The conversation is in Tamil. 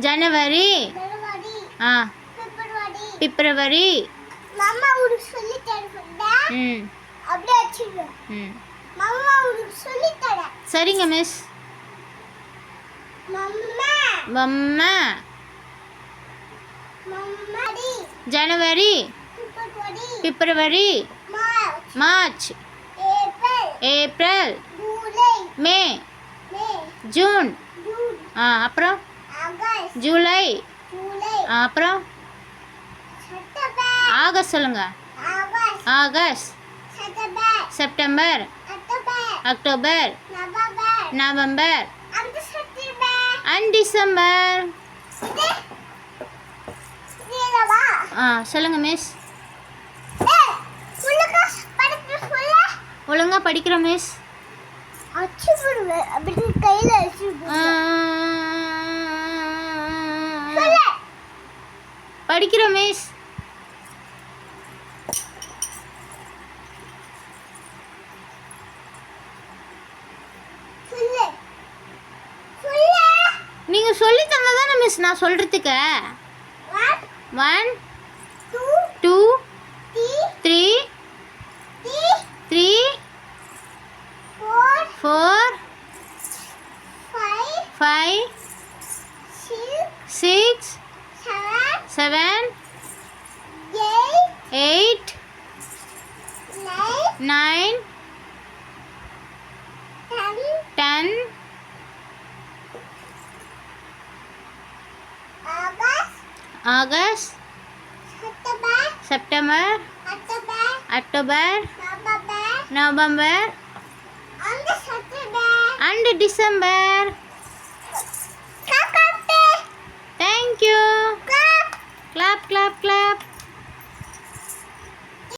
ஜனவரி, பிப்ரவரி. சரிங்க மிஸ். ஜனவரி, பிப்ரவரி, மார்ச், ஏப்ரல், மே, ஜூன், அப்புறம் ஜூலை, அப்புறம் ஆகஸ்ட் சொல்லுங்க. August, September, October, November and December. சொல்லுங்க மிஸ். ஒழுங்கா படிக்கிறோம் மிஸ். படிக்கிறோம் மிஸ். நீங்க சொல்லி தந்ததானே மிஸ் நான் சொல்றதுக்கு. 1 2 3 4 5 6 7 8 9 10 August, September, October, November and December. Thank you. Clap, clap, clap.